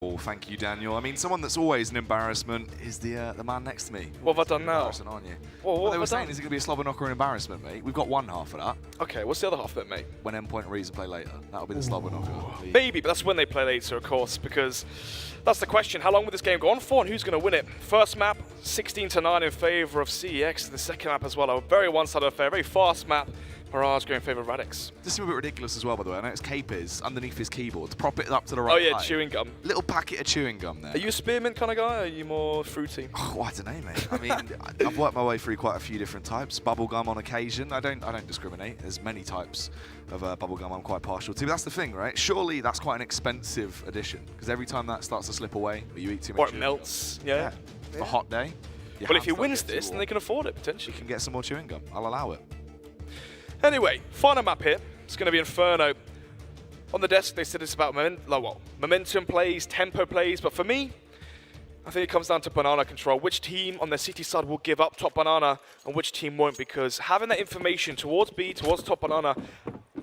Oh, thank you, Daniel. I mean, someone that's always an embarrassment is the man next to me. What have I done now? Aren't you? Well, what they were have I saying, done? is it going to be a slobber knocker and embarrassment, mate? We've got one half of that. Okay, what's the other half of it, mate? When Endpoint and Reason play later. That'll be the slobber knocker. Maybe, but that's when they play later, of course, because that's the question. How long will this game go on for, and who's going to win it? First map, 16-9 in favor of CeX. The second map as well, a very one-sided affair, very fast map. Mirage going in favor of Radix. This is a bit ridiculous as well, by the way. I know it's Capers underneath his keyboard to prop it up to the right Oh yeah, height. chewing gum. Little packet of chewing gum there. Are you a spearmint kind of guy, or are you more fruity? Oh, I don't know, mate. I mean, I've worked my way through quite a few different types. Bubblegum on occasion. I don't discriminate. There's many types of bubblegum I'm quite partial to. But that's the thing, right? Surely that's quite an expensive addition, because every time that starts to slip away, or you eat too much. Or it melts. Yeah. A hot day. Well, if he wins this, then they can afford it potentially. You can get some more chewing gum. I'll allow it. Anyway, final map here. It's going to be Inferno. On the desk, they said it's about momentum plays, tempo plays, but for me, I think it comes down to banana control. Which team on their city side will give up top banana and which team won't, because having that information towards B, towards top banana,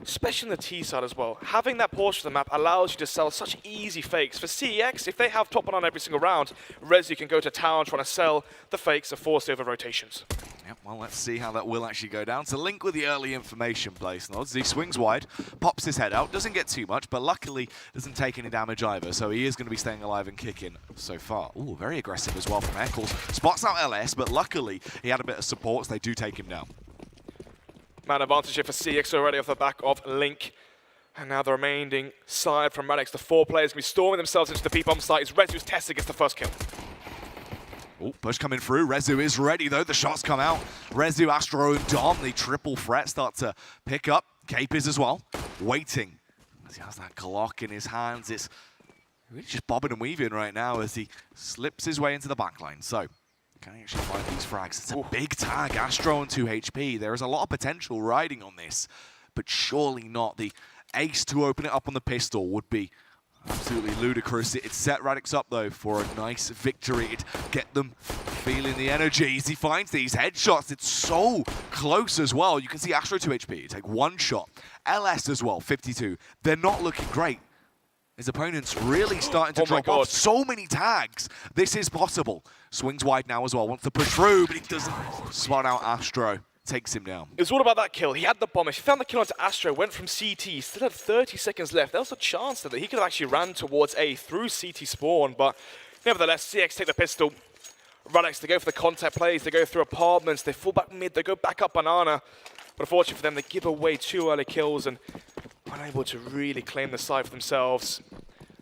especially on the T side as well, having that portion of the map allows you to sell such easy fakes. For CeX, if they have top banana every single round, Resi can go to town trying to sell the fakes and force over rotations. Yep, well, let's see how that will actually go down. To link with the early information place, Nods, he swings wide, pops his head out, doesn't get too much, but luckily doesn't take any damage either, so he is going to be staying alive and kicking so far. Ooh, very aggressive as well from Eccles. Spots out LS, but luckily he had a bit of support, so they do take him down. Man advantage here for CeX already off the back of Link. And now the remaining side from Radix, the 4 players going to be storming themselves into the B-bomb site. Is Rezu's testing gets the first kill. Oh, push coming through. Rezu is ready, though. The shots come out. Rezu, Astro, and Dom, the triple threat, start to pick up. Capers as well, waiting. As he has that Glock in his hands, it's really just bobbing and weaving right now as he slips his way into the backline. So, can he actually find these frags? It's a big tag. Astro on 2 HP. There is a lot of potential riding on this, but surely not. The ace to open it up on the pistol would be absolutely ludicrous. It set Radix up, though, for a nice victory. It'd get them feeling the energy as he finds these headshots. It's so close as well. You can see Astro 2 HP. You take one shot. LS as well, 52. They're not looking great. His opponent's really starting to drop off. So many tags. This is possible. Swings wide now as well. Wants to push through, but he doesn't spot out Astro. Takes him down. It was all about that kill. He had the bomb. If he found the kill onto Astro, went from CT, still had 30 seconds left. There was a chance that he could have actually ran towards A through CT spawn, but nevertheless, CeX take the pistol. Radix, they go for the contact plays, they go through apartments, they fall back mid, they go back up banana. But unfortunately for them, they give away 2 early kills and unable to really claim the side for themselves.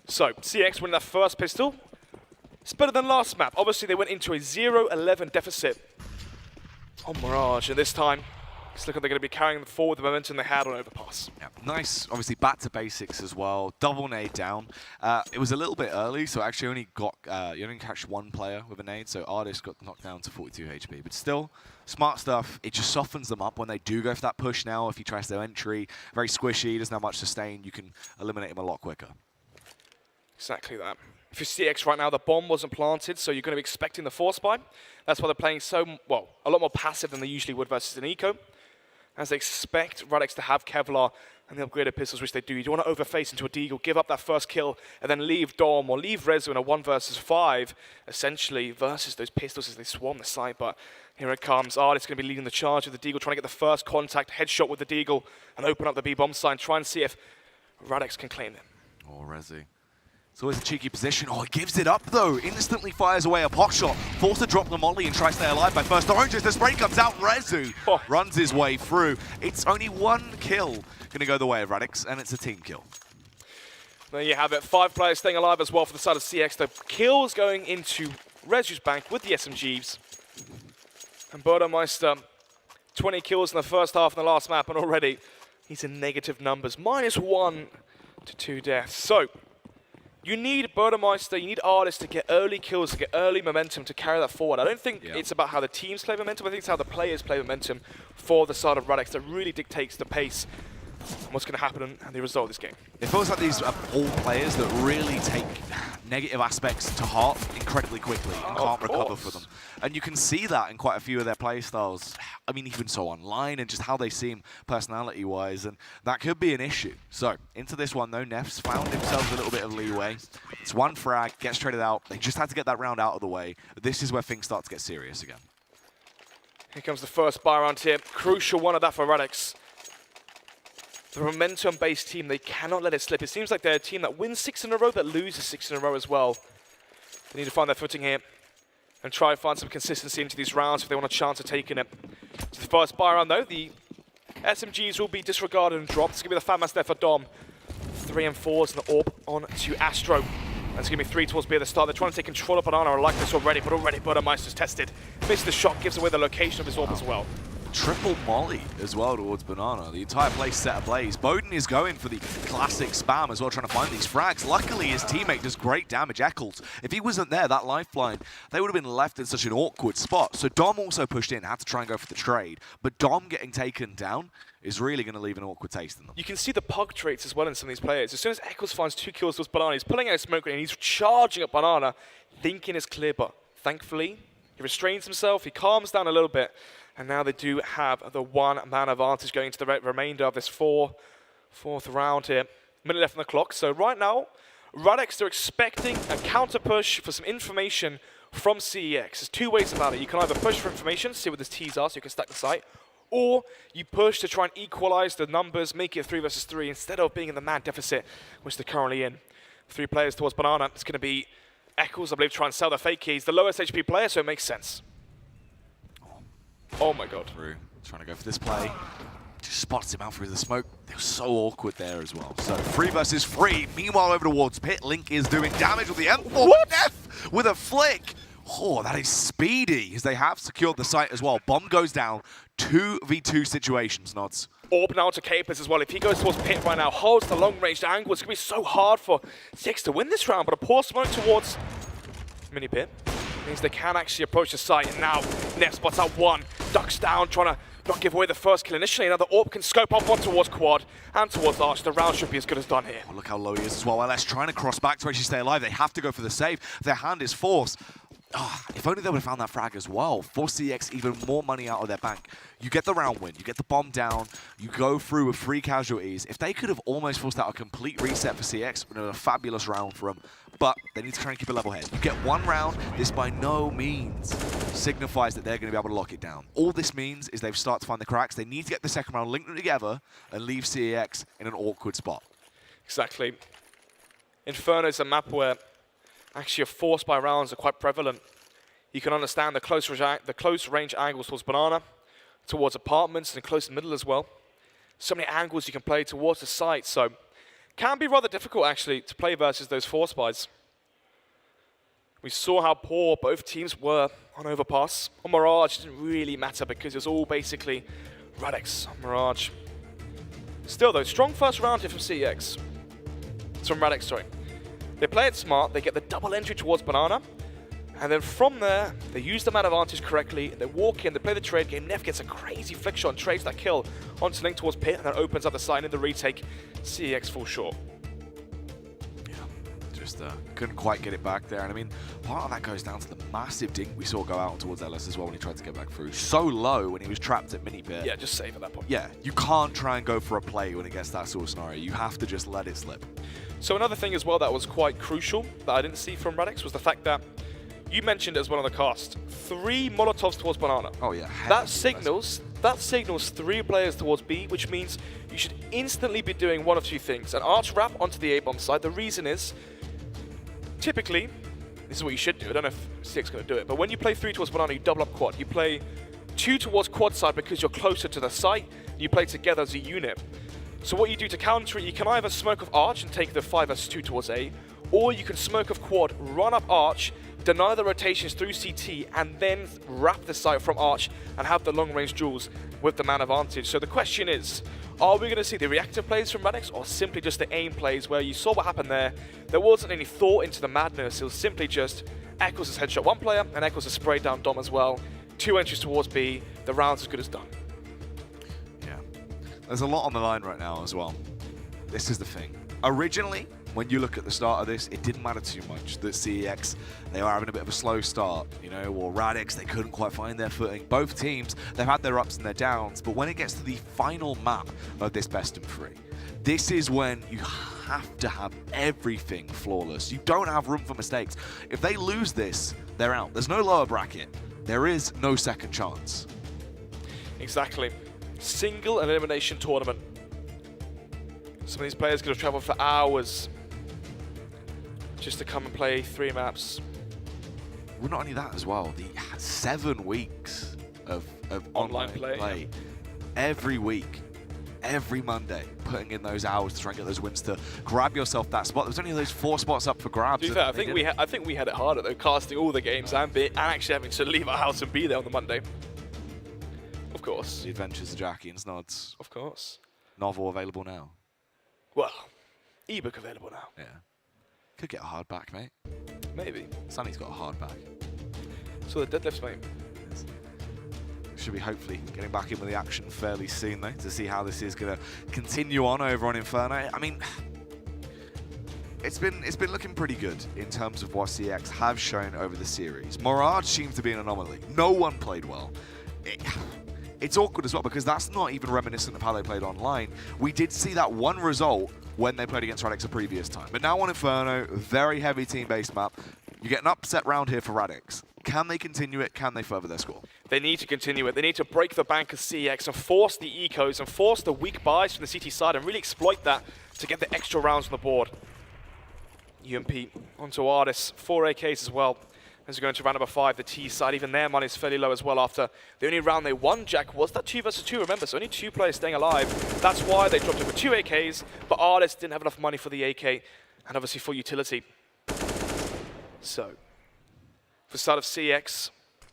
So, CeX winning that first pistol. It's better than last map. Obviously, they went into a 0-11 deficit on Mirage, and this time, it's looking like they're going to be carrying forward the momentum they had on Overpass. Yeah, nice, obviously back to basics as well. Double nade down. It was a little bit early, so actually only got you only catch 1 player with a nade, so Artist got knocked down to 42 HP. But still, smart stuff. It just softens them up when they do go for that push now. If he tries their entry, very squishy, doesn't have much sustain, you can eliminate him a lot quicker. Exactly that. For CeX right now, the bomb wasn't planted, so you're going to be expecting the force buy. That's why they're playing a lot more passive than they usually would versus an eco, as they expect Radix to have Kevlar and the upgraded pistols, which they do. You don't want to overface into a Deagle, give up that first kill, and then leave Dom or leave Rezu in a 1 versus 5, essentially, versus those pistols as they swarm the site. But here it comes. Artist going to be leading the charge with the Deagle, trying to get the first contact, headshot with the Deagle, and open up the B-bomb site, try and see if Radix can claim them. Oh, Resi. It's always a cheeky position. Oh, he gives it up, though. Instantly fires away a pot shot. Forced to drop the molly and try to stay alive by first oranges. The spray comes out. Rezu runs his way through. It's only 1 kill going to go the way of Radix, and it's a team kill. There you have it. 5 players staying alive as well for the side of CeX. The kills going into Rezu's bank with the SMGs. And Burgermeister, 20 kills in the first half in the last map, and already he's in negative numbers. -1 to 2 deaths. So, you need Burgermeister, you need Artists to get early kills, to get early momentum to carry that forward. I don't think it's about how the teams play momentum, I think it's how the players play momentum for the side of Radix that really dictates the pace and what's going to happen and the result of this game. It feels like these are all players that really take negative aspects to heart incredibly quickly and can't recover for them. And you can see that in quite a few of their play styles. I mean, even so online and just how they seem personality-wise, and that could be an issue. So, into this one though, Neff's found himself a little bit of leeway. It's one frag, gets traded out. They just had to get that round out of the way. This is where things start to get serious again. Here comes the first buy round here. Crucial one of that for Radix. The momentum-based team, they cannot let it slip. It seems like they're a team that wins 6 in a row, that loses 6 in a row as well. They need to find their footing here and try and find some consistency into these rounds if they want a chance of taking it. To the first buy round though, the SMGs will be disregarded and dropped. It's going to be the Fat Mass there for Dom. 3 and 4s and the AWP on to Astro. That's going to be 3 towards B at the start. They're trying to take control of Banana. I like this already, but already Buttermeister's tested. Missed the shot, gives away the location of his AWP as well. Triple molly as well towards Banana. The entire place set ablaze. Bowden is going for the classic spam as well, trying to find these frags. Luckily, his teammate does great damage. Eccles, if he wasn't there, that lifeline, they would have been left in such an awkward spot. So Dom also pushed in, had to try and go for the trade. But Dom getting taken down is really going to leave an awkward taste in them. You can see the pug traits as well in some of these players. As soon as Eccles finds 2 kills towards Banana, he's pulling out a smoke grenade and he's charging at Banana, thinking it's clear, but thankfully, he restrains himself, he calms down a little bit, and now they do have the 1-man advantage going into the remainder of this fourth round here. Minute left on the clock, so right now, Radix, they're expecting a counter push for some information from CeX. There's 2 ways about it. You can either push for information, see what the T's are so you can stack the site, or you push to try and equalize the numbers, make it 3 versus 3 instead of being in the man deficit, which they're currently in. 3 players towards Banana. It's going to be Eccles, I believe, trying to sell the fake keys. The lowest HP player, so it makes sense. Oh my god. Through, trying to go for this play. Just spots him out through the smoke. They were so awkward there as well. So 3 versus 3. Meanwhile, over towards Pit, Link is doing damage with the M4. What? F with a flick. Oh, that is speedy, as they have secured the site as well. Bomb goes down. 2v2 situations, Nods. Orb now to Capers as well. If he goes towards Pit right now, holds the long-range angle, it's going to be so hard for CeX to win this round, but a poor smoke towards Mini Pit means they can actually approach the site, and now Neff spots out 1, ducks down, trying to not give away the first kill initially. Now the AWP can scope up 1 towards Quad and towards Arch. The round should be as good as done here. Oh, look how low he is as well. LS trying to cross back to actually stay alive. They have to go for the save. Their hand is forced. Oh, if only they would have found that frag as well. For CeX, even more money out of their bank. You get the round win, you get the bomb down, you go through with 3 casualties. If they could have almost forced out a complete reset for CeX, it would have been a fabulous round for them. But they need to try and keep a level head. You get 1 round, this by no means signifies that they're going to be able to lock it down. All this means is they've started to find the cracks. They need to get the second round, link them together, and leave CeX in an awkward spot. Exactly. Inferno is a map where actually a force by rounds are quite prevalent. You can understand the close range angles towards Banana, towards apartments, and close middle as well. So many angles you can play towards the site, so can be rather difficult actually to play versus those force buys. We saw how poor both teams were on overpass. On Mirage, it didn't really matter because it was all basically Radix on Mirage. Still though, strong first round here from CeX. It's from Radix, sorry. They play it smart, they get the double entry towards Banana, and then from there, they use the man advantage correctly, they walk in, they play the trade game, Neff gets a crazy flick shot and trades that kill onto Link towards Pit, and then opens up the side in the retake. CeX fall short. Yeah, just couldn't quite get it back there, and I mean, part of that goes down to the massive dink we saw go out towards LS as well when he tried to get back through. So low when he was trapped at Mini Pit. Yeah, just save at that point. Yeah, you can't try and go for a play when it gets that sort of scenario. You have to just let it slip. So another thing as well that was quite crucial that I didn't see from Radix was the fact that you mentioned it as well on the cast. 3 Molotovs towards Banana. Oh yeah. That signals 3 players towards B, which means you should instantly be doing one of 2 things. An arch wrap onto the A-bomb side. The reason is, typically, this is what you should do. I don't know if CeX is going to do it, but when you play 3 towards Banana, you double up quad. You play 2 towards quad side because you're closer to the site. You play together as a unit. So what you do to counter it, you can either smoke of Arch and take the 5 versus 2 towards A, or you can smoke of Quad, run up Arch, deny the rotations through CT, and then wrap the site from Arch and have the long-range duels with the man advantage. So the question is, are we going to see the reactive plays from Radix, or simply just the aim plays where you saw what happened there? There wasn't any thought into the madness, it was simply just Eccles has headshot 1 player, and Eccles has sprayed down Dom as well. 2 entries towards B, the round's as good as done. There's a lot on the line right now as well. This is the thing. Originally, when you look at the start of this, it didn't matter too much that CeX, they were having a bit of a slow start, you know, or Radix, they couldn't quite find their footing. Both teams, they've had their ups and their downs, but when it gets to the final map of this best of 3, this is when you have to have everything flawless. You don't have room for mistakes. If they lose this, they're out. There's no lower bracket. There is no second chance. Exactly. Single elimination tournament. Some of these players could have traveled for hours just to come and play 3 maps. Well, not only that as well, the 7 weeks of online play every week, every Monday, putting in those hours to try and get those wins to grab yourself that spot. There was only those 4 spots up for grabs. To be fair, I think we had it harder though, casting all the games and actually having to leave our house and be there on the Monday. Of course. The Adventures of Jackie and Snods. Of course. Novel available now. Well, ebook available now. Yeah. Could get a hardback, mate. Maybe. Sunny's got a hardback. So the deadlifts, mate. Yes. Should be hopefully getting back in with the action fairly soon, though, to see how this is going to continue on over on Inferno. I mean, it's been looking pretty good in terms of what CeX have shown over the series. Mirage seems to be an anomaly. No one played well. It's awkward as well because that's not even reminiscent of how they played online. We did see that one result when they played against Radix a previous time. But now on Inferno, very heavy team-based map. You get an upset round here for Radix. Can they continue it? Can they further their score? They need to continue it. They need to break the bank of CeX and force the ecos and force the weak buys from the CT side and really exploit that to get the extra rounds on the board. UMP onto Artis, 4 AKs as well. As we go into round number 5, the T side, even their money is fairly low as well after the only round they won, Jack, was that 2 versus 2, remember, so only 2 players staying alive. That's why they dropped over 2 AKs, but Artis didn't have enough money for the AK, and obviously for utility. So, for the start of CeX,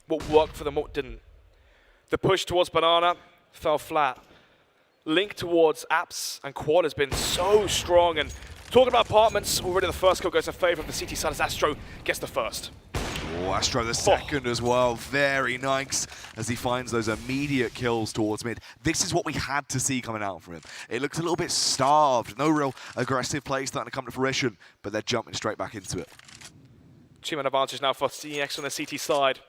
what worked for them, what didn't. The push towards Banana fell flat. Link towards Apps and Quad has been so strong, and talking about apartments, already the first kill goes in favor of the CT side as Astro gets the first. Oh, Astro the second as well. Very nice as he finds those immediate kills towards mid. This is what we had to see coming out from him. It looks a little bit starved. No real aggressive play starting to come to fruition, but they're jumping straight back into it. 2-man advantage now for CeX on the CT side.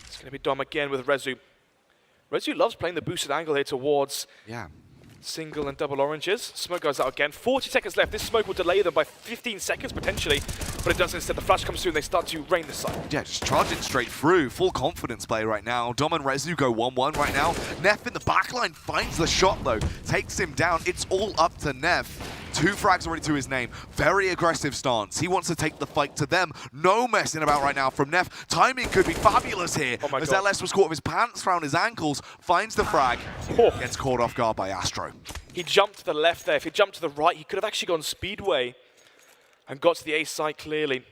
It's going to be Dom again with Rezu. Rezu loves playing the boosted angle here towards single and double oranges. Smoke goes out again. 40 seconds left. This smoke will delay them by 15 seconds potentially, but it doesn't instead. The flash comes through and they start to rain the side. Yeah, just charging straight through. Full confidence play right now. Dom and Rezu go 1-1 right now. Neff in the backline finds the shot though. Takes him down. It's all up to Neff. 2 frags already to his name. Very aggressive stance. He wants to take the fight to them. No messing about right now from Neff. Timing could be fabulous here. Oh my as God. LS was caught with his pants around his ankles. Finds the frag. Gets caught off guard by Astro. He jumped to the left there. If he jumped to the right, he could have actually gone Speedway and got to the A side clearly.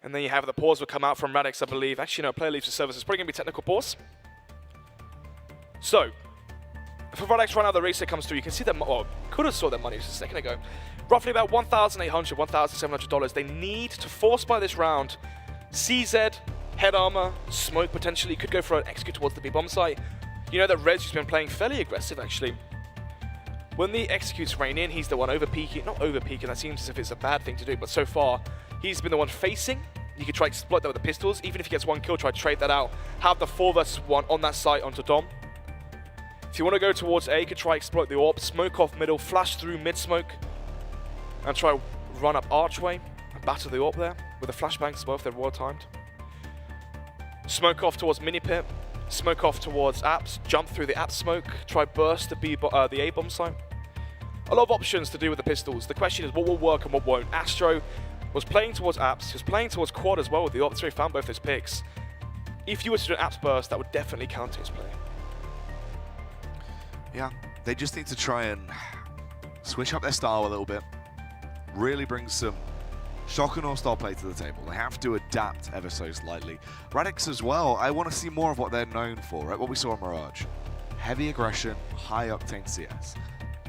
And then you have the pause will come out from Radix, I believe. Actually, no, player leaves the service. It's probably going to be technical pause. So, for Radix right now, the reset comes through. You can see them, or could have saw their money just a second ago. Roughly about $1,800, $1,700. They need to force by this round. CZ, head armor, smoke potentially. Could go for an execute towards the B-bomb site. You know that Rezu's been playing fairly aggressive, actually. When the executes rain in, he's the one over-peeking. Not over-peeking, that seems as if it's a bad thing to do, but so far, he's been the one facing. You could try to exploit that with the pistols. Even if he gets 1 kill, try to trade that out. Have the 4 versus 1 on that site onto Dom. If you want to go towards A, you could try exploit the AWP, smoke off middle, flash through mid-smoke, and try run up archway and batter the AWP there with a flashbang as well if they're well-timed. Smoke off towards mini-pit, smoke off towards apps, jump through the app smoke, try burst the A-bomb site. A lot of options to do with the pistols. The question is what will work and what won't. Astro was playing towards apps, he was playing towards quad as well with the AWP, so he found both those picks. If you were to do an apps burst, that would definitely counter his play. Yeah, they just need to try and switch up their style a little bit. Really bring some shock and awe style play to the table. They have to adapt ever so slightly. Radix as well, I want to see more of what they're known for, right? What we saw in Mirage. Heavy aggression, high octane CS.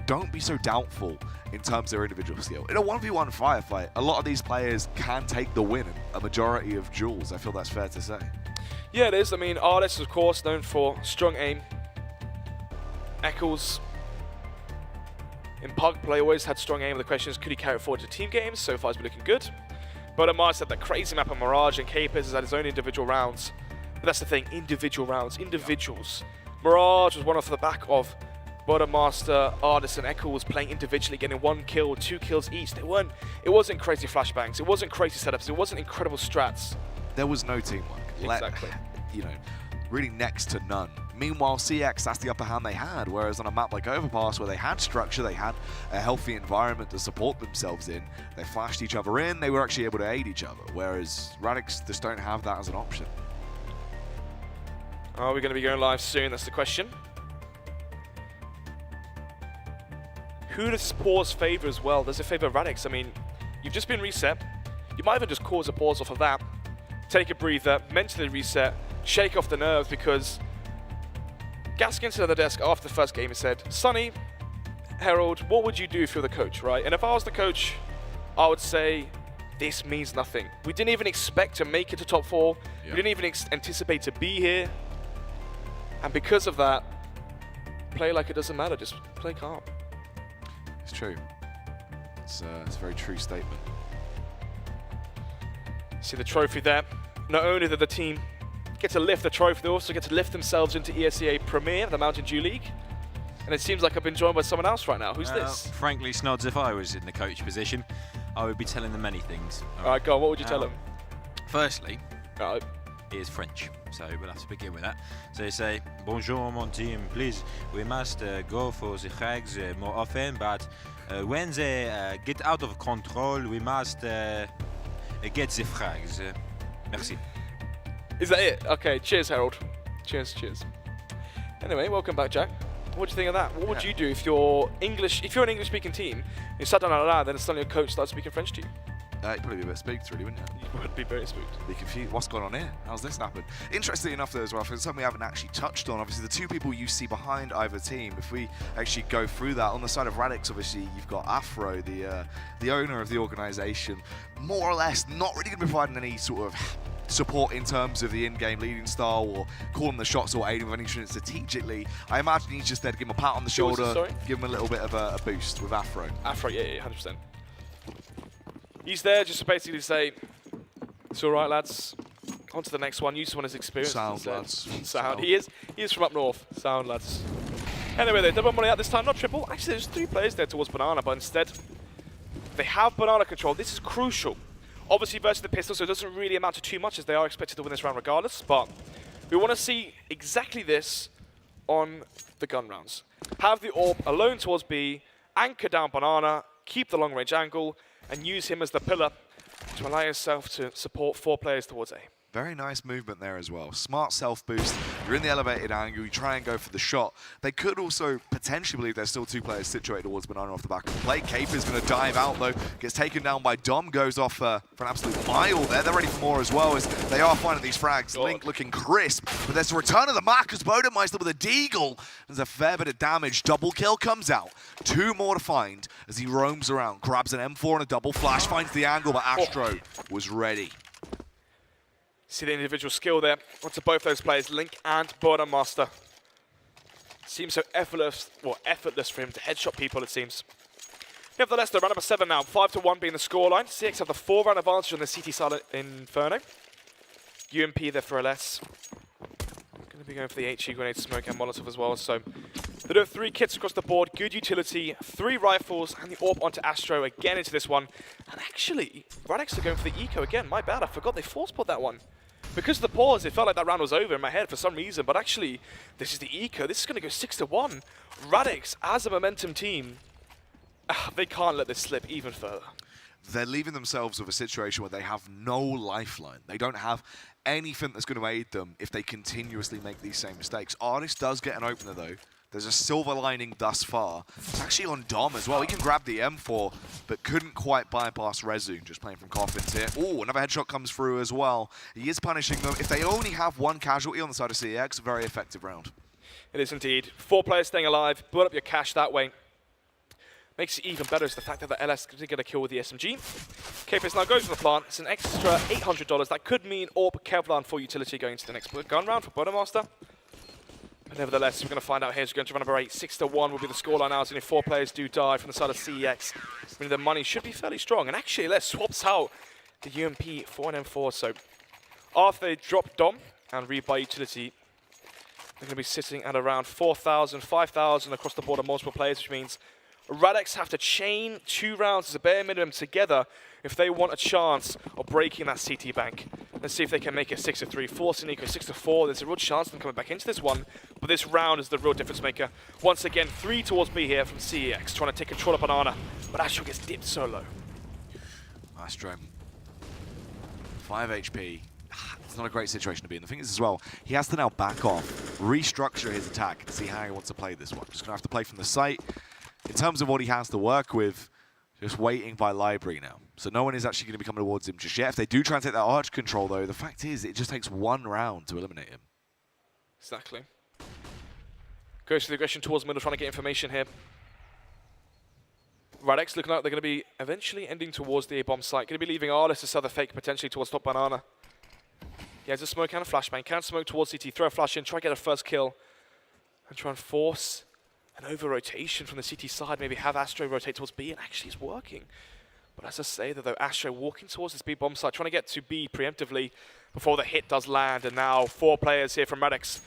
Don't be so doubtful in terms of their individual skill. In a 1v1 firefight, a lot of these players can take the win in a majority of duels. I feel that's fair to say. Yeah, it is. I mean, Artis, of course, known for strong aim. Eccles, In park play, always had strong aim. The question is, could he carry it forward to team games? So far, he's been looking good. But Amar said that crazy map on Mirage, and Capers has had his own individual rounds. But that's the thing, individual rounds, individuals. Mirage was one off the back of Master, Artis, and Eccles playing individually, getting 1 kill, 2 kills each. It wasn't crazy flashbangs, it wasn't crazy setups, it wasn't incredible strats. There was no teamwork. Exactly. You know, really next to none. Meanwhile, CeX, that's the upper hand they had, whereas on a map like Overpass, where they had structure, they had a healthy environment to support themselves in, they flashed each other in, they were actually able to aid each other, whereas Radix just don't have that as an option. Are we going to be going live soon? That's the question. Who does this pause favor as well? Does it favor Radix? I mean, you've just been reset. You might even just cause a pause off of that. Take a breather, mentally reset, shake off the nerves, because Gaskin sat at the desk after the first game and said, Sonny, Herald, what would you do if you're the coach, right? And if I was the coach, I would say, this means nothing. We didn't even expect to make it to top 4. We didn't even anticipate to be here. And because of that, play like it doesn't matter, just play calm. It's true. It's a very true statement. See the trophy there. Not only did the team get to lift the trophy, they also get to lift themselves into ESEA Premier, the Mountain Dew League. And it seems like I've been joined by someone else right now. Who's this? Frankly, Snods, if I was in the coach position, I would be telling them many things. All right, go on. What would you tell them? Firstly, Right. he is French, so we'll have to begin with that. So they say, bonjour mon team, please, we must go for the frags more often, but when they get out of control, we must get the frags. Merci. Is that it? Okay, cheers, Harold. Cheers, cheers. Anyway, welcome back, Jack. What do you think of that? What would you do if you're English? If you're an English-speaking team, you sat down out loud, then suddenly your coach starts speaking French to you? You'd probably be a bit spooked, really, wouldn't you? You would be very spooked. Be confused. What's going on here? How's this happened? Interestingly enough, though, as well, for something we haven't actually touched on, obviously the two people you see behind either team, if we actually go through that, on the side of Radix, obviously, you've got Afro, the owner of the organization, more or less not really going to be providing any sort of support in terms of the in-game leading style or calling the shots or aiding with anything strategically. I imagine he's just there to give him a pat on the shoulder, give him a little bit of a boost with Afro. Afro, yeah, 100%. He's there just to basically say, it's all right, lads. On to the next one. Use someone's experience. Sound, lads. Sound. He is from up north. Sound, lads. Anyway, they double money out this time. Not triple. Actually, there's 3 players there towards Banana, but instead, they have Banana control. This is crucial. Obviously, versus the pistol, so it doesn't really amount to too much, as they are expected to win this round regardless. But we want to see exactly this on the gun rounds. Have the AWP alone towards B, anchor down Banana, keep the long-range angle, and use him as the pillar to allow yourself to support 4 players towards A. Very nice movement there as well. Smart self-boost. You're in the elevated angle. You try and go for the shot. They could also potentially believe there's still 2 players situated towards Banana off the back of the play. Cape is going to dive out, though. Gets taken down by Dom. Goes off for an absolute mile there. They're ready for more as well, as they are finding these frags. Link looking crisp. But there's a return of the mark as Bodemeister with a deagle. There's a fair bit of damage. Double kill comes out. 2 more to find as he roams around. Grabs an M4 and a double flash. Finds the angle, but Astro was ready. See the individual skill there onto both those players, Link and Bodemeister. Seems so effortless for him to headshot people, it seems. Nevertheless, they're round number 7 now, 5-1 being the scoreline. CeX have the 4-round advantage on the CT side in Inferno. UMP there for LS. Going to be going for the HE grenade, smoke, and Molotov as well. So they do have 3 kits across the board, good utility, 3 rifles, and the AWP onto Astro again into this one. And actually, Radix are going for the eco again. My bad, I forgot they force-put that one. Because of the pause, it felt like that round was over in my head for some reason, but actually, this is the eco. This is going to go 6-1. Radix, as a momentum team, they can't let this slip even further. They're leaving themselves with a situation where they have no lifeline. They don't have anything that's going to aid them if they continuously make these same mistakes. Artis does get an opener, though. There's a silver lining thus far. It's actually on Dom as well. He can grab the M4, but couldn't quite bypass Rezu, just playing from coffins here. Oh, another headshot comes through as well. He is punishing them. If they only have 1 casualty on the side of CeX, a very effective round. It is indeed. 4 players staying alive. Build up your cash that way. Makes it even better is the fact that the LS did get a kill with the SMG. Capers now goes to the plant. It's an extra $800. That could mean AWP Kevlar for utility going to the next gun round for Bodemeister. But nevertheless, we're going to find out here as we're going to round number 8. 6-1 will be the scoreline now, as only 4 players do die from the side of CEX. Meaning the money should be fairly strong. And actually, Les swaps out the UMP 4-4. So after they drop Dom and rebuy utility, they're going to be sitting at around 4,000, 5,000 across the board of multiple players, which means Radix have to chain 2 rounds as a bare minimum together if they want a chance of breaking that CT bank. Let's see if they can make it 6-3, force an eco 6-4. There's a real chance of them coming back into this one, but this round is the real difference maker. Once again, 3 towards B here from CEX, trying to take control of Banana, but Astro gets dipped so low. Astro, 5 HP. It's not a great situation to be in. The thing is as well, he has to now back off, restructure his attack, and see how he wants to play this one. Just gonna have to play from the site. In terms of what he has to work with, just waiting by library now. So no one is actually going to be coming towards him just yet. If they do try and take that arch control, though, the fact is it just takes 1 round to eliminate him. Exactly. Goes for the aggression towards middle, trying to get information here. Radix looking like they're going to be eventually ending towards the A-bomb site. Going to be leaving Arlis to sell the fake potentially towards top Banana. He has a smoke and a flashbang. Can smoke towards CT, throw a flash in, try to get a first kill, and try and force an over-rotation from the CT side, maybe have Astro rotate towards B, and actually it's working. But as I say, though, Astro walking towards this B bomb site, trying to get to B preemptively before the hit does land, and now 4 players here from Radix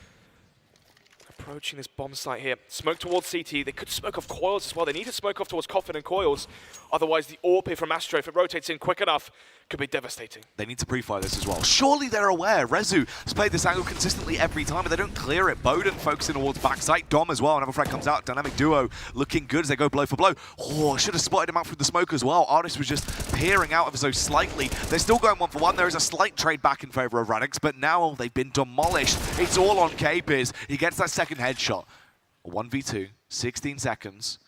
approaching this bomb site here. Smoke towards CT, they could smoke off coils as well. They need to smoke off towards Coffin and coils, otherwise the AWP here from Astro, if it rotates in quick enough, could be devastating. They need to pre-fire this as well. Surely they're aware. Rezu has played this angle consistently every time, but they don't clear it. Bowden focusing towards backside. Dom as well. Another frag comes out. Dynamic duo looking good as they go blow for blow. Oh, should have spotted him out through the smoke as well. Artist was just peering out ever so slightly. They're still going 1 for 1. There is a slight trade back in favor of Radix, but now they've been demolished. It's all on Capiz. He gets that second headshot. 1v2, 16 seconds.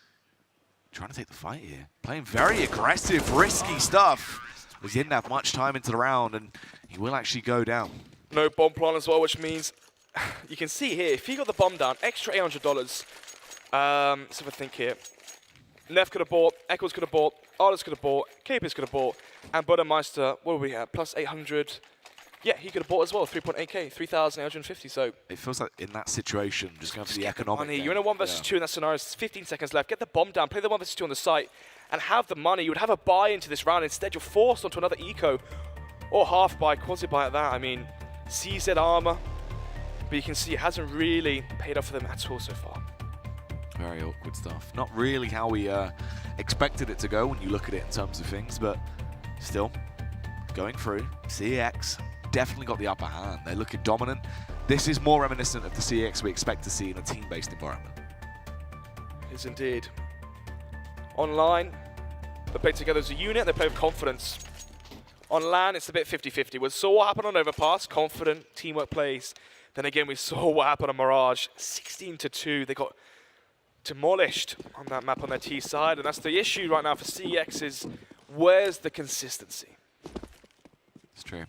Trying to take the fight here. Playing very aggressive, risky stuff. He didn't have much time into the round, and he will actually go down. No bomb plan as well, which means you can see here, if he got the bomb down, extra $800. So if I think here, Neff could have bought, Eccles could have bought, Artis could have bought, Capis could have bought, and Buddermeister, what were we at, plus 800. Yeah, he could have bought as well, 3.8k, 3,850, so. It feels like in that situation, just going for the economic money. You're in a 1 versus 2 in that scenario, it's 15 seconds left. Get the bomb down, play the 1 versus 2 on the site, and have the money. You would have a buy into this round. Instead, you're forced onto another eco, or half buy, quasi buy at that. I mean, CZ armor, but you can see it hasn't really paid off for them at all so far. Very awkward stuff. Not really how we expected it to go when you look at it in terms of things, but still, going through, CEX definitely got the upper hand. They're looking dominant. This is more reminiscent of the CEX we expect to see in a team-based environment. It is indeed. Online, they play together as a unit, they play with confidence. On LAN, it's a bit 50-50. We saw what happened on Overpass, confident, teamwork plays. Then again, we saw what happened on Mirage, 16-2. They got demolished on that map on their T side, and that's the issue right now for CEX is, where's the consistency? It's true.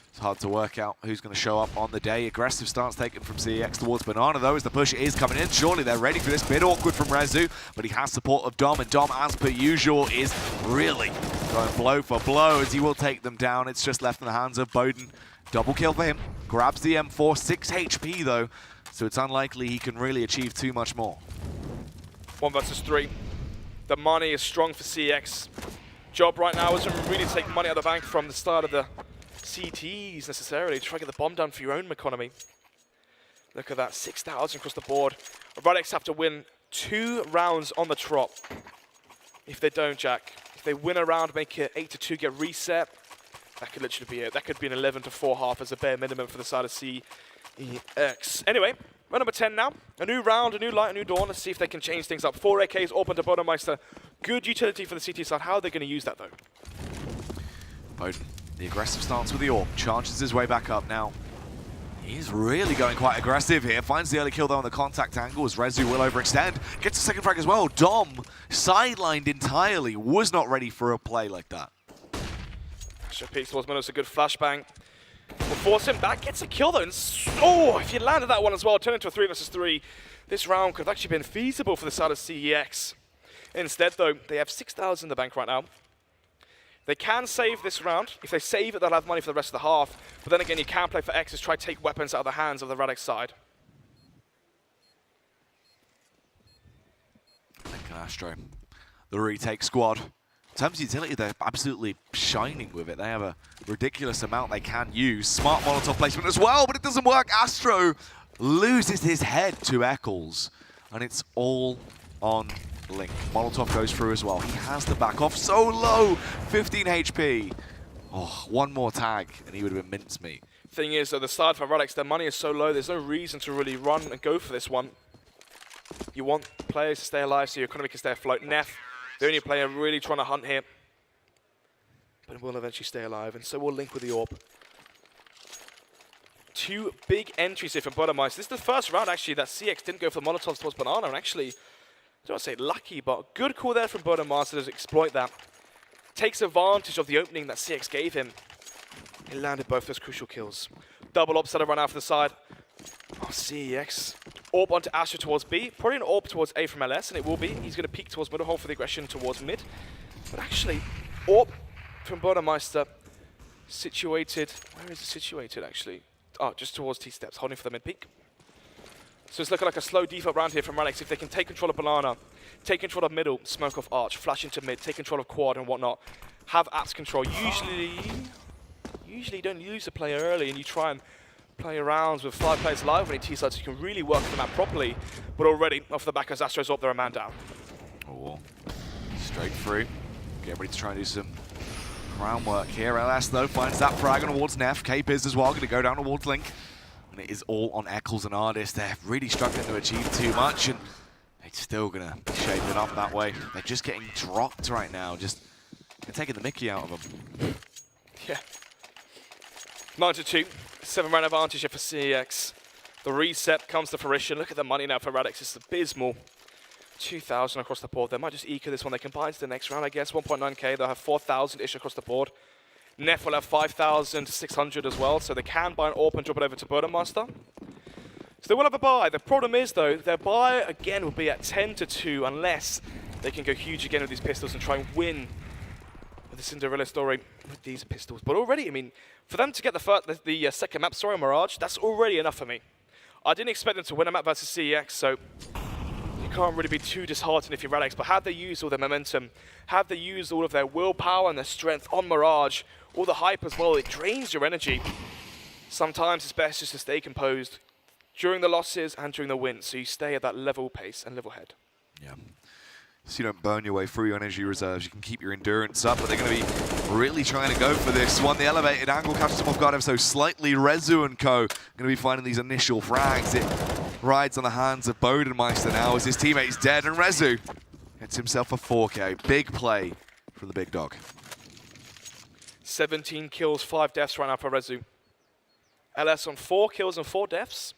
It's hard to work out who's going to show up on the day. Aggressive stance taken from CEX towards Banana, though, as the push is coming in. Surely they're ready for this. Bit awkward from Rezu, but he has support of Dom, and Dom, as per usual, is really going blow for blow as he will take them down. It's just left in the hands of Bowden. Double kill for him. Grabs the M4, 6 HP, though, so it's unlikely he can really achieve too much more. 1 versus 3. The money is strong for CEX. Job right now isn't really to take money out of the bank from the start of the CTs necessarily. Try to get the bomb down for your own economy. Look at that, 6,000 across the board. Radix have to win 2 rounds on the trot. If they don't, Jack. If they win a round, make it 8-2, get reset, that could literally be it. That could be an 11-4 half as a bare minimum for the side of CEX. Anyway, round number 10 now. A new round, a new light, a new dawn. Let's see if they can change things up. 4 AKs open to Buddermeister. Good utility for the CT side. How are they going to use that, though? Bowden, the aggressive stance with the AWP, charges his way back up now. He's really going quite aggressive here. Finds the early kill though on the contact angle as Rezu will overextend. Gets a second frag as well. Dom, sidelined entirely, was not ready for a play like that. Astro peeks towards Minos, a good flashbang. Will force him back, gets a kill though. And oh, if he landed that one as well, turn into a 3 versus 3. This round could have actually been feasible for the side of CEX. Instead though, they have 6,000 in the bank right now. They can save this round. If they save it, they'll have money for the rest of the half. But then again, you can play for X's, try to take weapons out of the hands of the Radix side. Look at Astro. The retake squad. In terms of utility, they're absolutely shining with it. They have a ridiculous amount they can use. Smart Molotov placement as well, but it doesn't work. Astro loses his head to Eccles, and it's all on Link. Molotov goes through as well. He has to back off so low, 15 HP. Oh, one more tag, and he would have been mincemeat. Thing is, at the start for Radix, their money is so low, there's no reason to really run and go for this one. You want players to stay alive so your economy can stay afloat. Neff, the only player really trying to hunt here, but will eventually stay alive, and so will Link with the AWP. Two big entries here from Buddermeister. This is the first round, actually, that CeX didn't go for the Molotovs towards Banana, and actually, I don't want to say lucky, but good call there from Buddermeister to exploit that. Takes advantage of the opening that CeX gave him. He landed both those crucial kills. Double AWP set run out for the side. Oh, CeX. AWP onto Astro towards B. Probably an AWP towards A from LS, and it will be. He's going to peek towards middle hole for the aggression towards mid. But actually, AWP from Buddermeister situated. Where is it situated, actually? Oh, just towards T-steps, holding for the mid peek. So it's looking like a slow default round here from Radix. If they can take control of Banana, take control of middle, smoke off arch, flash into mid, take control of quad and whatnot, have apps control. Usually you don't lose a player early and you try and play around with 5 players alive when you T-side so you can really work them out properly. But already, off the back as Astro's up, they're a man down. Oh, straight through. Getting ready to try and do some groundwork here. LS, though, finds that frag towards Neff. K-Biz as well, going to go down towards Link. And it is all on Eccles and Ardis. They're really struggling to achieve too much, and they're still going to be shaping up that way. They're just getting dropped right now. Just taking the mickey out of them. Yeah. 9-2. 7-round advantage here for CeX. The reset comes to fruition. Look at the money now for Radix. It's abysmal. 2,000 across the board. They might just eco this one. They can buy into the next round, I guess. 1.9k. They'll have 4,000-ish across the board. Neff will have 5,600 as well, so they can buy an AWP and drop it over to Buddermeister. So they will have a buy. The problem is, though, their buy, again, will be at 10-2 unless they can go huge again with these pistols and try and win with the Cinderella story with these pistols. But already, I mean, for them to get the second map story on Mirage, that's already enough for me. I didn't expect them to win a map versus CeX, so you can't really be too disheartened if you're Radix, but had they used all their momentum, had they used all of their willpower and their strength on Mirage, all the hype as well, it drains your energy. Sometimes it's best just to stay composed during the losses and during the wins, so you stay at that level pace and level head. Yeah. So you don't burn your way through your energy reserves. You can keep your endurance up, but they're going to be really trying to go for this one. The elevated angle catches them off guard ever so slightly. Rezu and co. going to be finding these initial frags. It rides on the hands of Bodenmeister now as his teammate's dead, and Rezu gets himself a 4K. Big play from the big dog. 17 kills, 5 deaths right now for Rezu. LS on 4 kills and 4 deaths.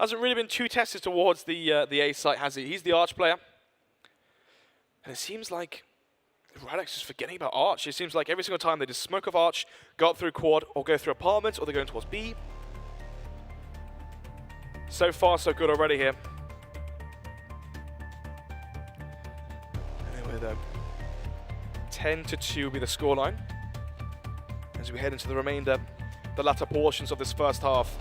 Hasn't really been too tested towards the A site, has he? He's the Arch player. And it seems like Radix is forgetting about Arch. It seems like every single time they just smoke off Arch, go up through quad, or go through apartments, or they're going towards B. So far, so good already here. Anyway, though, 10-2 will be the scoreline. As we head into the remainder, the latter portions of this first half.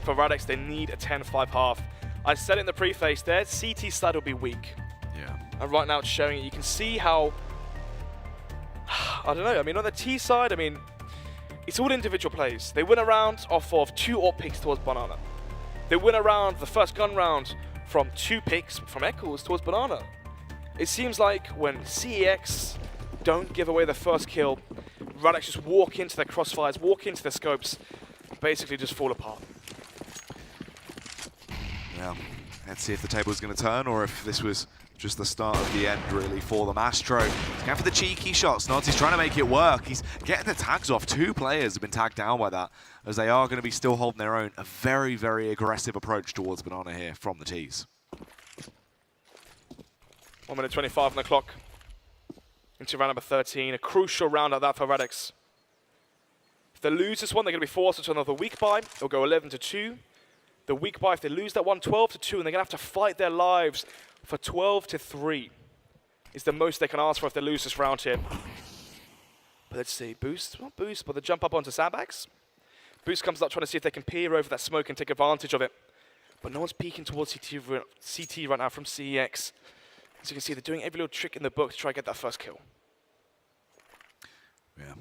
For Radix, they need a 10-5 half. I said it in the preface there, CT side will be weak. Yeah. And right now it's showing it. You can see how, I don't know, I mean on the T side, I mean, it's all individual plays. They win a round off of 2 AWP picks towards Banana. They win a round, the first gun round, from 2 picks from Eccles towards Banana. It seems like when CeX don't give away the first kill, Radix just walk into their crossfires, walk into their scopes, basically just fall apart. Yeah. Let's see if the table's going to turn or if this was just the start of the end, really, for them. Astro, he's going for the cheeky shots. Nods, he's trying to make it work. He's getting the tags off. 2 players have been tagged down by that, as they are going to be still holding their own. A very, very aggressive approach towards Banana here from the T's. 1:25 on the clock. Into round number 13. A crucial round at that for Radix. If they lose this one, they're going to be forced into another weak buy. They'll go 11-2. The weak buy, if they lose that one, 12-2, and they're going to have to fight their lives for 12-3 is the most they can ask for if they lose this round here. But let's see, Boost, not Boost, but the jump up onto sandbags. Boost comes up trying to see if they can peer over that smoke and take advantage of it. But no one's peeking towards CT right now from CeX. As you can see, they're doing every little trick in the book to try and get that first kill. Yeah,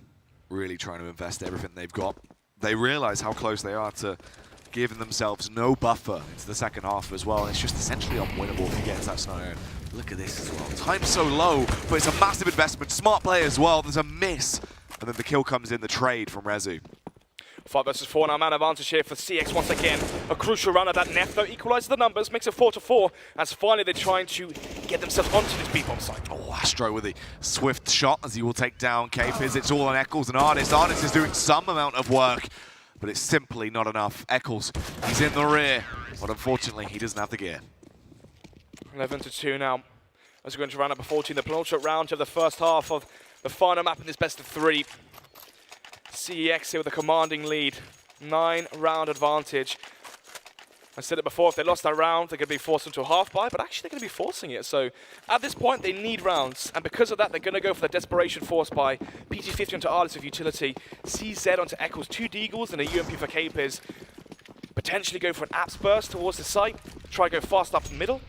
really trying to invest everything they've got. They realize how close they are to giving themselves no buffer into the second half as well. It's just essentially unwinnable if you get into that scenario. Look at this as well. Time's so low, but it's a massive investment. Smart play as well. There's a miss. And then the kill comes in the trade from Rezu. 5 versus 4 now, man advantage here for CeX once again. A crucial run at that Nef, though, equalizes the numbers, makes it 4-4, as finally they're trying to get themselves onto this B-bomb site. Oh, Astro with a swift shot as he will take down Capers. It's all on Eccles and Artist. Artist is doing some amount of work, but it's simply not enough. Eccles, he's in the rear, but unfortunately he doesn't have the gear. 11-2 now, as we're going to round up a 14, the penultimate round of the first half of the final map in this best of 3. CeX here with a commanding lead, 9-round advantage. I said it before, if they lost that round, they're going to be forced into a half-buy, but actually they're going to be forcing it. So at this point, they need rounds, and because of that, they're going to go for the desperation force buy. PT50 onto Artist of utility, CZ onto Eccles, 2 Deagles and a UMP for Capers. Potentially go for an Apps burst towards the site, try to go fast up the middle.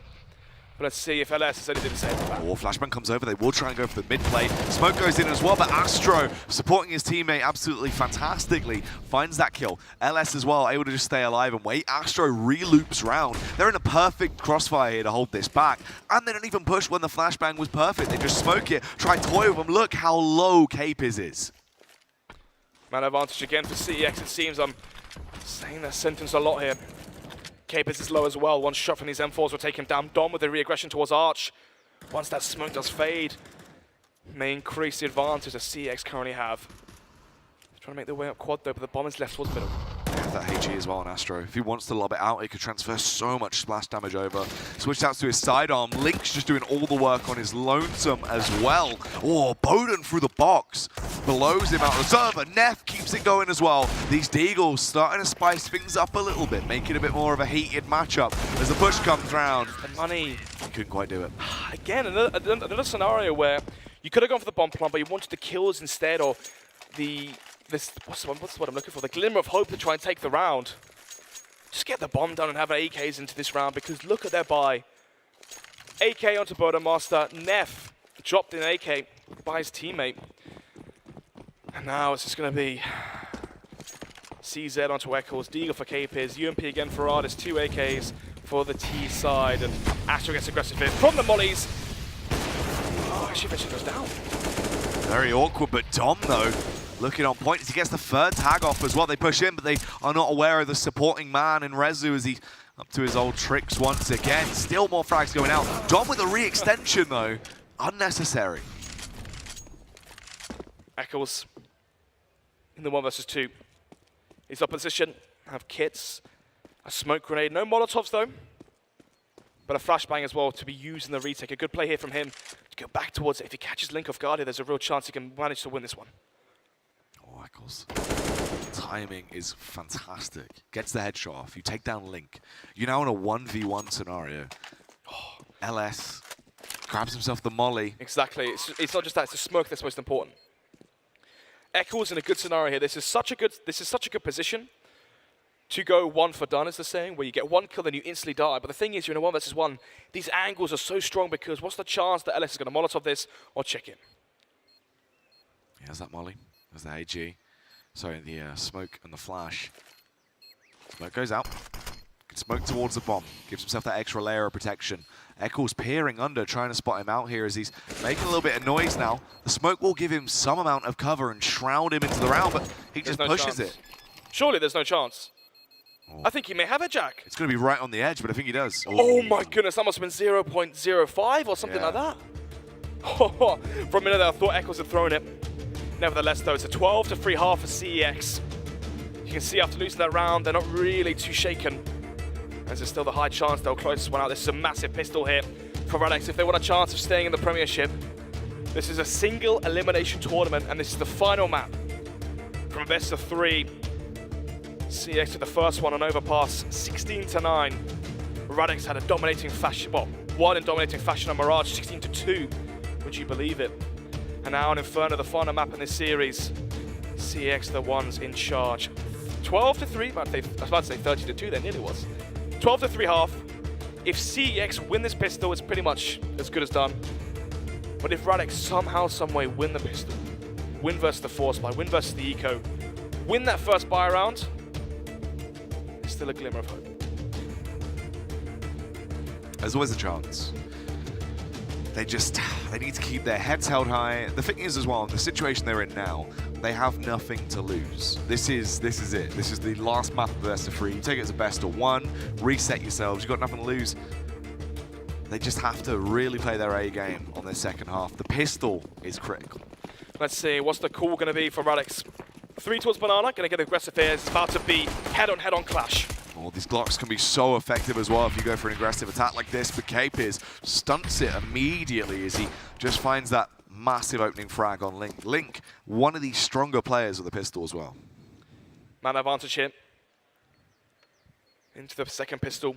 But let's see if LS has anything to say about that. Oh, Flashbang comes over. They will try and go for the mid play. Smoke goes in as well, but Astro supporting his teammate absolutely fantastically. Finds that kill. LS as well, able to just stay alive and wait. Astro re-loops round. They're in a perfect crossfire here to hold this back. And they don't even push when the Flashbang was perfect. They just smoke it, try toy with them. Look how low Capers is. Man advantage again for CeX, it seems. I'm saying that sentence a lot here. Capers is low as well. One shot from these M4s will take him down. Dom with the re-aggression towards Arch. Once that smoke does fade, may increase the advantage that CeX currently have. Trying to make their way up quad though, but the bomb is left towards middle. That HE as well on Astro. If he wants to lob it out, he could transfer so much splash damage over. Switched out to his sidearm. Link's just doing all the work on his lonesome as well. Oh, Bowden through the box. Blows him out of the server. Neff keeps it going as well. These Deagles starting to spice things up a little bit, make it a bit more of a heated matchup as the push comes round. The money. He couldn't quite do it. Again, another scenario where you could have gone for the bomb plant, but you wanted the kills instead, or what's the word I'm looking for? The glimmer of hope to try and take the round. Just get the bomb done and have AKs into this round, because look at their buy. AK onto Bodenmaster. Neff dropped in AK by his teammate. And now it's just going to be CZ onto Eccles, Deagle for Capers, UMP again for Artist, 2 AKs for the T side, and Astro gets aggressive here from the mollies. Oh, actually eventually goes down. Very awkward, but Dom though, looking on point as he gets the third tag off as well. They push in, but they are not aware of the supporting man in Rezu as he up to his old tricks once again. Still more frags going out. Dom with a re-extension though, unnecessary. Eccles in the 1 versus 2. He's up position, have kits, a smoke grenade, no Molotovs though, but a flashbang as well to be used in the retake. A good play here from him to go back towards it. If he catches Link off guard here, there's a real chance he can manage to win this one. Oh, Eccles. Timing is fantastic. Gets the headshot off. You take down Link. You're now in a 1v1 scenario. Oh, LS grabs himself the molly. Exactly. It's not just that, it's the smoke that's most important. Eccles in a good scenario here. This is such a good position to go 1 for done, as they're saying, where you get 1 kill, then you instantly die. But the thing is, you're in a 1 versus 1. These angles are so strong because what's the chance that LS is going to Molotov this or check in? Here's that molly. There's the AG. Sorry, the smoke and the flash. Smoke goes out. Can smoke towards the bomb. Gives himself that extra layer of protection. Eccles peering under, trying to spot him out here as he's making a little bit of noise now. The smoke will give him some amount of cover and shroud him into the round, but he just pushes it. Surely there's no chance. Oh. I think he may have it, Jack. It's going to be right on the edge, but I think he does. Oh my goodness, that must have been 0.05 or something like that. For a minute there, I thought Eccles had thrown it. Nevertheless, though, it's a 12-3 half for CeX. You can see after losing that round, they're not really too shaken, as there's still the high chance they'll close this one out. This is a massive pistol here for Radix if they want a chance of staying in the Premiership. This is a single elimination tournament, and this is the final map from a best of 3. CeX with the first one on Overpass, 16-9. Radix had a dominating fashion, well, one in dominating fashion on Mirage, 16-2. Would you believe it? And now on Inferno, the final map in this series. CeX, the ones in charge. 12-3, I was about to say 30-2, there nearly was. 12-3 half. If CEX win this pistol, it's pretty much as good as done. But if Radix somehow, someway win the pistol, win versus the Force Buy, win versus the Eco, win that first buy round, there's still a glimmer of hope. There's always a chance. They need to keep their heads held high. The thing is as well, in the situation they're in now, they have nothing to lose. This is it. This is the last map of the best of 3. You take it as a best of 1, reset yourselves, you've got nothing to lose. They just have to really play their A game on their second half. The pistol is critical. Let's see, what's the call going to be for Radix? 3 towards Banana, going to get aggressive here. It's about to be head-on clash. Oh, these Glocks can be so effective as well if you go for an aggressive attack like this, but Capers stunts it immediately as he just finds that massive opening frag on Link. Link, one of the stronger players with the pistol as well. Man advantage here. Into the second pistol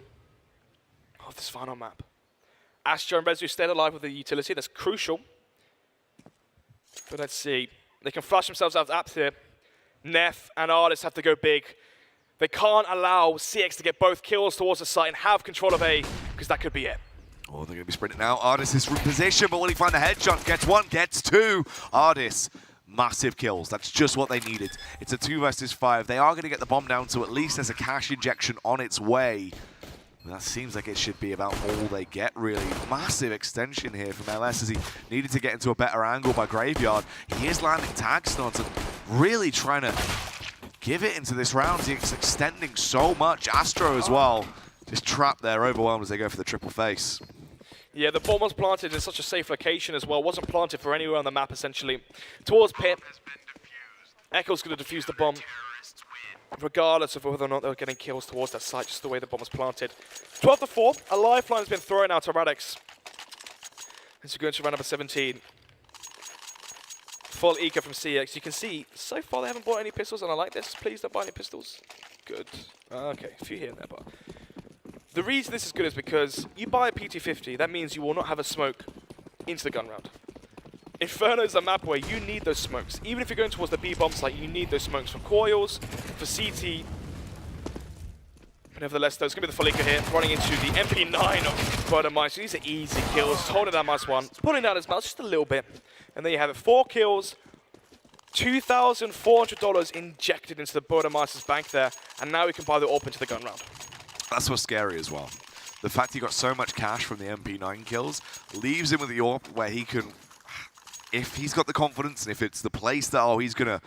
of this final map. Astro and Rezu stayed alive with the utility, that's crucial. But let's see, they can flush themselves out of apps here. Neff and Artis have to go big. They can't allow CeX to get both kills towards the site and have control of A, because that could be it. Oh, they're going to be sprinting now. Artis is in position, but will he find the headshot? Gets 1, gets 2. Artis, massive kills. That's just what they needed. It's a 2 versus 5. They are going to get the bomb down, so at least there's a cash injection on its way. That seems like it should be about all they get, really. Massive extension here from LS as he needed to get into a better angle by Graveyard. He is landing tag stunts and really trying to give it into this round. He's extending so much. Astro as well, just trapped there, overwhelmed as they go for the triple face. Yeah, the bomb was planted in such a safe location as well. Wasn't planted for anywhere on the map, essentially. Towards Pit. Echo's going to defuse the bomb, regardless of whether or not they were getting kills towards that site, just the way the bomb was planted. 12-4, a lifeline has been thrown out to Radix. As we go into round number 17. Full eco from CeX. You can see, so far they haven't bought any pistols, and I like this. Please don't buy any pistols. Good. Okay, a few here and there, but... The reason this is good is because you buy a PT-50, that means you will not have a smoke into the gun round. Inferno is a map where you need those smokes. Even if you're going towards the B-bomb site, you need those smokes for coils, for CT. But nevertheless, though, it's going to be the full eco here, running into the MP9 of Murder Mice. These are easy kills. Just holding down -1, pulling down his mouse just a little bit. And there you have it, 4 kills, $2,400 injected into the Murder Mice's bank there. And now we can buy the AWP into the gun round. That's what's scary as well. The fact he got so much cash from the MP9 kills leaves him with the AWP where he can, if he's got the confidence and if it's the place that he's going to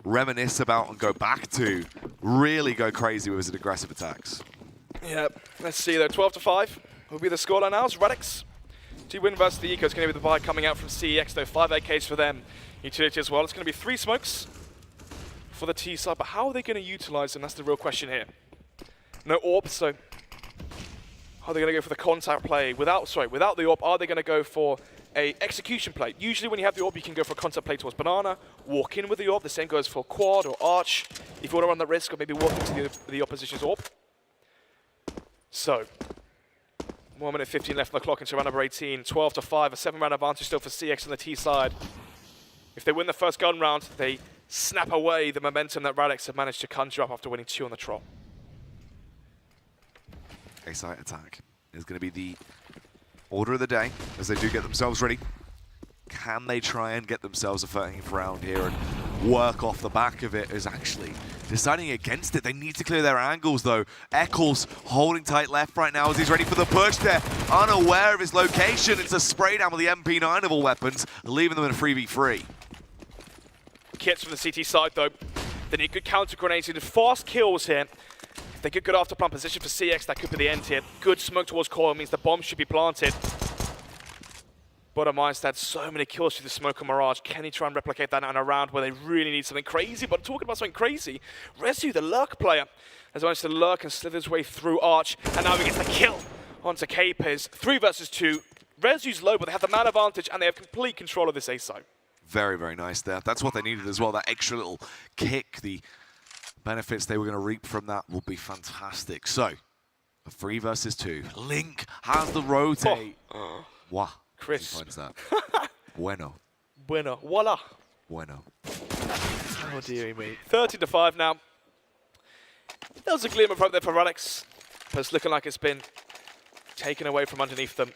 reminisce about and go back to, really go crazy with his aggressive attacks. Yeah, let's see though, 12-5 will be the scoreline now. It's Radix to win versus the Eco. It's going to be the buy coming out from CEX though, 5 AKs for them. Utility as well. It's going to be 3 smokes for the T side, but how are they going to utilize them? That's the real question here. No AWP, so are they going to go for the contact play? Without the AWP, are they going to go for a execution play? Usually when you have the AWP, you can go for a contact play towards Banana, walk in with the AWP. The same goes for quad or arch. If you want to run the risk of maybe walking into the opposition's AWP. So, 1 minute 15 left on the clock into round number 18. 12-5, a 7-round advantage still for CeX on the T side. If they win the first gun round, they snap away the momentum that Radix have managed to conjure up after winning 2 on the trot. A-site attack is going to be the order of the day as they do get themselves ready. Can they try and get themselves a 13th round here and work off the back of it? Is actually deciding against it. They need to clear their angles though. Eccles holding tight left right now as he's ready for the push there. Unaware of his location. It's a spray down with the MP9 of all weapons, leaving them in a 3v3. Kits from the CT side though. They need good counter grenades. They need fast kills here. If they get good after plant position for CeX, that could be the end here. Good smoke towards coil means the bomb should be planted. But Amay's had so many kills through the smoke and Mirage. Can he try and replicate that in a round where they really need something crazy? But talking about something crazy, Rezu, the lurk player, has managed to lurk and slither his way through Arch. And now he gets the kill onto Capers. 3 versus 2. Rezu's low, but they have the man advantage and they have complete control of this A site. Very, very nice there. That's what they needed as well. That extra little kick, the benefits they were going to reap from that will be fantastic. So, a 3 versus 2. Link has the rotate. Oh. Wow. Chris. Finds that. Bueno. Bueno. Voila. Bueno. Oh, dearie me. 13-5 now. There was a glimmer of hope there for Radix, but it's looking like it's been taken away from underneath them.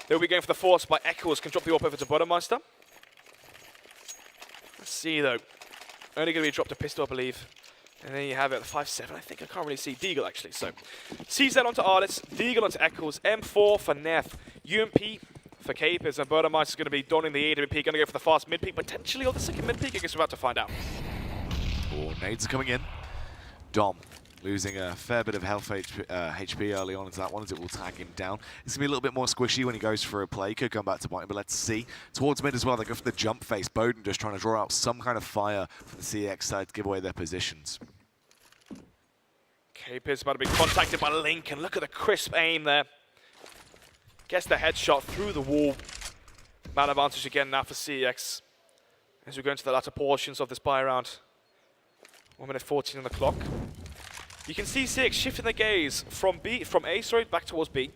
They'll be going for the force by Eccles, can drop the AWP over to Bodemeister. Let's see though. Only going to be dropped a pistol, I believe. And then you have it at 5-7. I think I can't really see Deagle actually. So CZ onto Artis, Deagle onto Eccles, M4 for Neff, UMP for Capers, and Bodemeister is going to be donning the AWP, going to go for the fast mid peak, potentially, or the second mid peak. I guess we're about to find out. Oh, nades are coming in. Dom losing a fair bit of health HP early on into that one as it will tag him down. It's going to be a little bit more squishy when he goes for a play. Could come back to bite him, but let's see. Towards mid as well, they go for the jump face. Bowden just trying to draw out some kind of fire for the CeX side to give away their positions. Capers about to be contacted by Link, and look at the crisp aim there. Gets the headshot through the wall. Man advantage again now for CeX as we go into the latter portions of this buy round. 1 minute 14 on the clock. You can see CeX shifting the gaze from A back towards B.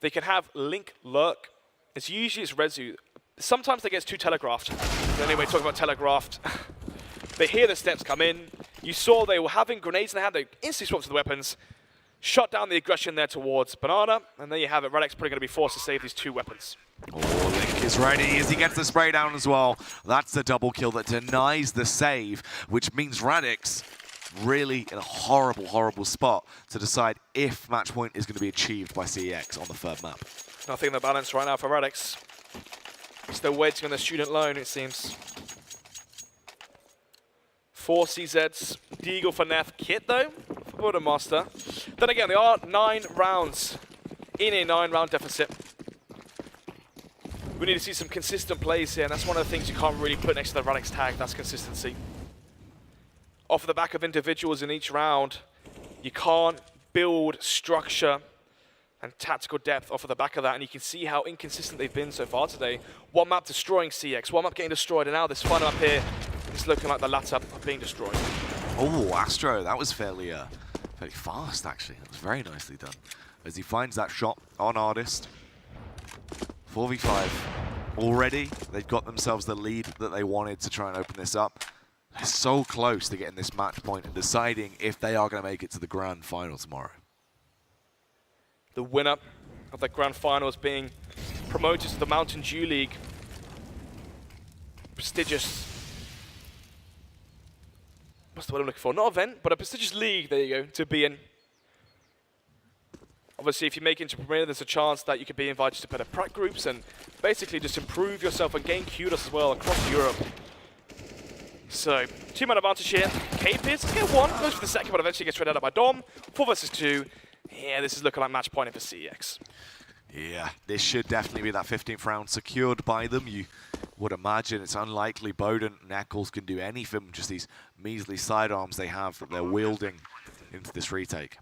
They can have Link lurk. It's usually Rezu. Sometimes they get too telegraphed. But anyway, talking about telegraphed. They hear the steps come in. You saw they were having grenades in their hand. They instantly swapped to the weapons. Shot down the aggression there towards Banana. And there you have it. Radix probably going to be forced to save these 2 weapons. Oh, Link is ready as he gets the spray down as well. That's the double kill that denies the save, which means Radix really in a horrible, horrible spot to decide if match point is going to be achieved by CeX on the third map. Nothing in the balance right now for Radix. Still waiting on the student loan, it seems. 4 CZs, Deagle for Neff, Kit though, for Bodemaster. Then again, they are 9 rounds in a 9-round deficit. We need to see some consistent plays here, and that's one of the things you can't really put next to the Radix tag, that's consistency. Off the back of individuals in each round, you can't build structure and tactical depth off of the back of that, and you can see how inconsistent they've been so far today. One map destroying CeX, one map getting destroyed, and now this final map here is looking like the latter of being destroyed. Oh, Astro, that was fairly fast actually. That was very nicely done. As he finds that shot on Artist. 4v5 already. They've got themselves the lead that they wanted to try and open this up. They're so close to getting this match point and deciding if they are going to make it to the grand final tomorrow. The winner of the grand final is being promoted to the Mountain Dew League. Prestigious. What's the word I'm looking for? Not event, but a prestigious league, there you go, to be in. Obviously, if you make it into Premier, there's a chance that you could be invited to better prac groups and basically just improve yourself and gain kudos as well across Europe. So, 2-man advantage here. Capers get 1, goes for the second, but eventually gets read out by Dom. 4 versus 2. Yeah, this is looking like match point for CeX. Yeah, this should definitely be that 15th round secured by them. You would imagine it's unlikely Bowden and Eccles can do anything, just these measly sidearms they have that they're wielding into this retake.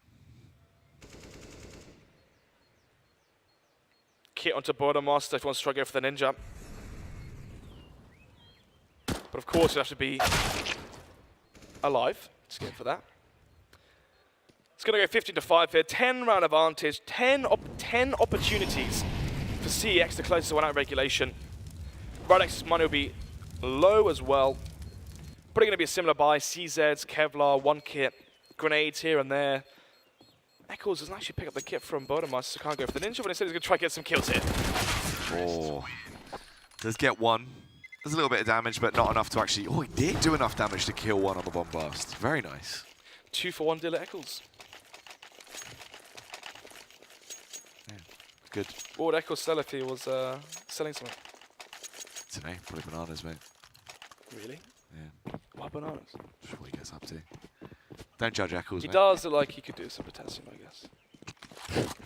Kit onto Bodemaster if he wants to try to go for the ninja. But of course, you have to be alive. Just go for that. It's going to go 15-5 here. 10-round advantage. 10 opportunities for CeX to close this one out of regulation. Radix's money will be low as well. Probably going to be a similar buy. CZs, Kevlar, 1 kit, grenades here and there. Eccles doesn't actually pick up the kit from Bodemaster, so can't go for the ninja, but instead he's going to try to get some kills here. Oh, does get 1. There's a little bit of damage, but not enough to actually... Oh, he did do enough damage to kill 1 on the bombast. Very nice. 2 for 1 deal at Eccles. Yeah, good. What would Eccles sell if he was selling something? Today, probably bananas, mate. Really? Yeah. Why bananas? Just what he gets up to. Don't judge Eccles, He mate. does look like he could do some potassium, I guess.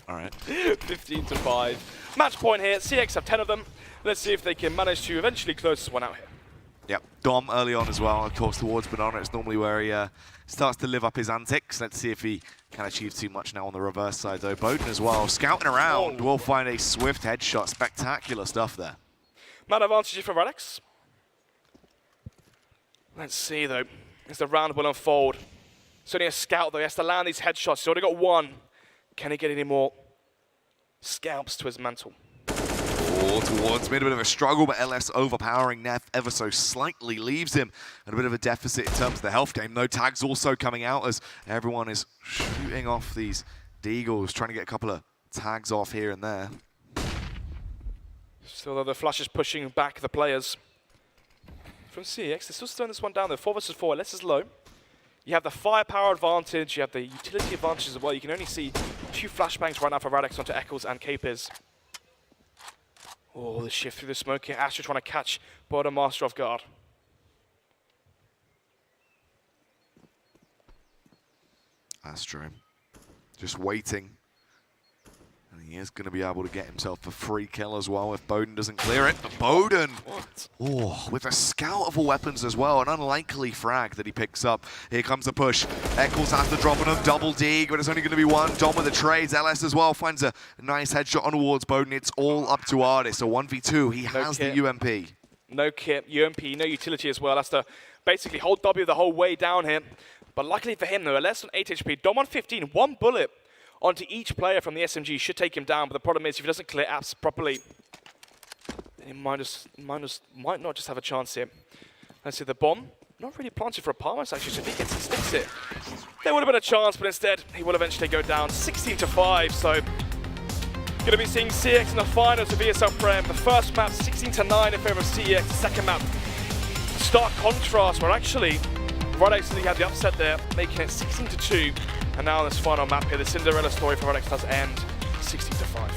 All right. 15-5. Match point here. CeX have 10 of them. Let's see if they can manage to eventually close this one out here. Yep, Dom early on as well, of course, towards Banana. It's normally where he starts to live up his antics. Let's see if he can achieve too much now on the reverse side, though. Bowden as well, scouting around. Will find a swift headshot. Spectacular stuff there. Man advantage for Radix. Let's see, though, as the round will unfold. It's only a scout, though. He has to land these headshots. He's already got 1. Can he get any more scalps to his mantle? Oh, towards mid, a bit of a struggle, but LS overpowering Neff ever so slightly, leaves him at a bit of a deficit in terms of the health game. No tags also coming out as everyone is shooting off these Deagles, trying to get a couple of tags off here and there. Still, the Flash is pushing back the players. From CeX, they're still slowing this one down though. 4 versus 4, less is low. You have the firepower advantage, you have the utility advantage as well. You can only see 2 flashbangs right now for Radix onto Eccles and Capers. Oh, the shift through the smoke here. Astro trying to catch bottom master off guard. Astro just waiting. And he is going to be able to get himself a free kill as well if Bowden doesn't clear it. But Bowden, oh, with a scout of all weapons as well, an unlikely frag that he picks up. Here comes the push. Eccles has to drop another double dig, but it's only going to be one. Dom with the trades. LS as well finds a nice headshot on towards Bowden. It's all up to Artist. A 1v2. He has the UMP. No kit, UMP, no utility as well. That's to basically hold W the whole way down here. But luckily for him, though, less than 8 HP. Dom on 15, 1 bullet onto each player from the SMG should take him down. But the problem is, if he doesn't clear apps properly, then he might not just have a chance here. Let's see, the bomb, not really planted for a Palmas actually, so if he gets it, sticks it, there would have been a chance, but instead, he will eventually go down 16-5. So, going to be seeing CeX in the finals of ESL Prem. The first map, 16-9 in favor of CeX. The second map, stark contrast, where actually, Radix had the upset there, making it 16-2. And now this final map here, the Cinderella story for Radix does end 16-5.